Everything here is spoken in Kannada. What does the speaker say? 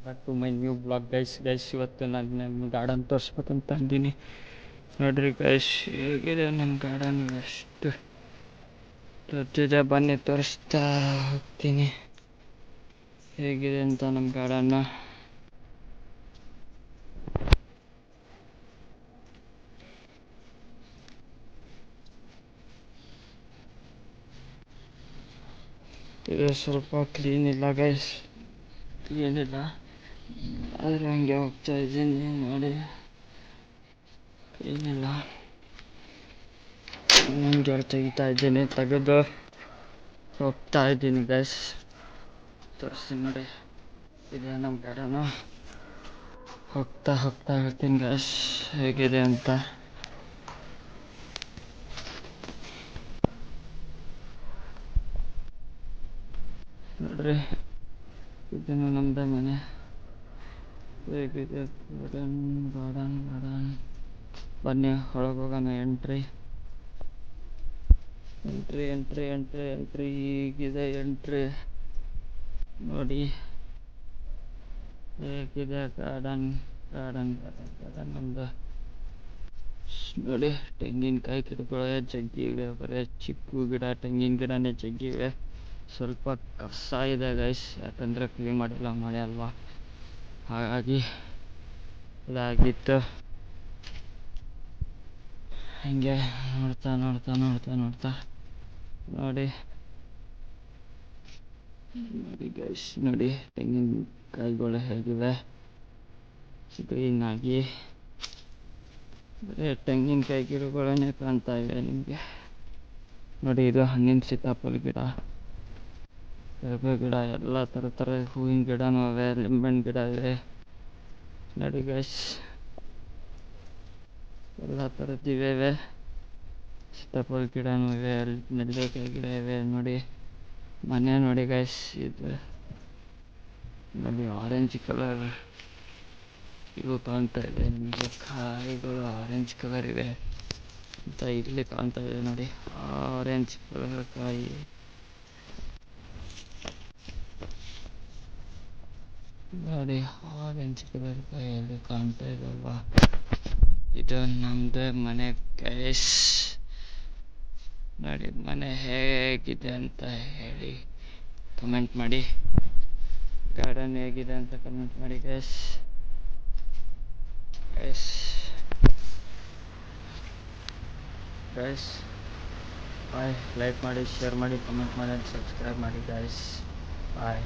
Back to my new blog guys ಇವತ್ತು ನಾನು ನಿಮ್ಮ ಗಾರ್ಡನ್ ತೋರಿಸ್ಬೇಕಂತ ಅಂದೀನಿ. ನೋಡ್ರಿ ಗೈಸ್ ಹೇಗಿದೆ ನಮ್ಮ ಗಾರ್ಡನ್, ಎಷ್ಟು ದೊಡ್ಡದ. ಬನ್ನಿ ತೋರಿಸ್ತಾ ಹೋಗ್ತೀನಿ ಹೇಗಿದೆ ಅಂತ ನಮ್ಮ ಗಾರ್ಡನ್ನ. ಇದು ಸ್ವಲ್ಪ ಕ್ಲೀನ್ ಇಲ್ಲ ಗೈಸ್, ಕ್ಲೀನ್ ಇಲ್ಲ, ಆದರೆ ಹಂಗೆ ಹೋಗ್ತಾ ಇದ್ದೀನಿ ನೋಡಿ. ಏನಿಲ್ಲ, ಹಂಗೆ ತೆಗಿತಾ ಇದ್ದೀನಿ, ತೆಗೆದು ಹೋಗ್ತಾ ಇದ್ದೀನಿ ಗೈಸ್. ತೋರಿಸ್ತೀನಿ ನೋಡಿ, ಇದೆ ನಮ್ಮ ಗಾರ್ಡನು. ಹೋಗ್ತಾ ಇರ್ತೀನಿ ಗೈಸ್ ಹೇಗಿದೆ ಅಂತ. ನೋಡ್ರಿ, ಇದನ್ನು ನಮ್ಮದೇ ಮನೆ. ಹೇಗಿದೆ ಗಾರ್ಡನ್. ಬನ್ನಿ ಒಳಗೆ ಹೋಗೋಣ. ಎಂಟ್ರಿ. ಹೀಗಿದೆ ಎಂಟ್ರಿ. ನೋಡಿ ಹೇಗಿದೆ ಗಾರ್ಡನ್ ನಮ್ಮದು. ನೋಡಿ ತೆಂಗಿನಕಾಯಿ ಗಿಡಗಳೇ ಜಗ್ಗಿವೆ, ಬರೀ ಚಿಕ್ಕು ಗಿಡ, ತೆಂಗಿನ ಗಿಡನೇ ಜಗ್ಗಿವೆ. ಸ್ವಲ್ಪ ಕಸ ಇದೆ ಗೈಸ್, ಯಾಕಂದರೆ ಕ್ಲೀನ್ ಮಾಡಿಲ್ಲ, ಮಳೆ ಅಲ್ವಾ, ಹಾಗಾಗಿ ಇದಾಗಿತ್ತು. ಹಂಗೆ ನೋಡ್ತಾ ನೋಡಿ ಗೈಸ್, ನೋಡಿ ತೆಂಗಿನಕಾಯಿಗಳು ಹೇಗಿವೆ ಗ್ರೀನಾಗಿ. ಬರೀ ತೆಂಗಿನಕಾಯಿ ಗಿಡಗಳೇ ಕಾಣ್ತಾ ಇವೆ ನಿಮಗೆ. ನೋಡಿ ಇದು ಹಣ್ಣಿನ ಸೀತಾಫಲ ಗಿಡ, ಕರಿಬೇವು ಗಿಡ, ಎಲ್ಲ ಥರ ಹೂವಿನ ಗಿಡನೂ ಇವೆ, ಲಿಂಬೆಹಣ್ಣು ಗಿಡ ಇವೆ. ನೋಡಿ ಗೈಸ್, ಎಲ್ಲ ಥರದ್ದಿವೆ. ಸೀತಾಫಲ ಗಿಡನೂ ಇವೆ, ನೆಲ್ಲಿಕಾಯಿ ಗಿಡ ಇವೆ. ನೋಡಿ ಮನೆ ನೋಡಿ ಗೈಸ್, ಇದು ನೋಡಿ ಆರೆಂಜ್ ಕಲರ್ ಇವು ಕಾಣ್ತಾ ಇದೆ ನಿಮಗೆ. ಕಾಯಿಗಳು ಆರೆಂಜ್ ಕಲರ್ ಇವೆ ಅಂತ ಇಲ್ಲಿ ಕಾಣ್ತಾ ಇದೆ ನೋಡಿ, ಆರೆಂಜ್ ಕಲರ್ ಕಾಯಿ. ನೋಡಿ ಆರೆಂಜ್ ಕಲರ್ ಕಾಯಿಯಲ್ಲಿ ಕಾಣ್ತಾ ಇದಲ್ವಾ, ಇದು ನಮ್ಮದೇ ಮನೆ ಗೈಸ್. ನೋಡಿ ಮನೆ ಹೇಗಿದೆ ಅಂತ ಹೇಳಿ ಕಮೆಂಟ್ ಮಾಡಿ. ಗಾರ್ಡನ್ ಹೇಗಿದೆ ಅಂತ ಕಮೆಂಟ್ ಮಾಡಿ ಗೈಸ್. ಬಾಯ್. ಲೈಕ್ ಮಾಡಿ, ಶೇರ್ ಮಾಡಿ, ಕಮೆಂಟ್ ಮಾಡಿ, ಸಬ್ಸ್ಕ್ರೈಬ್ ಮಾಡಿ ಗೈಸ್. ಬಾಯ್.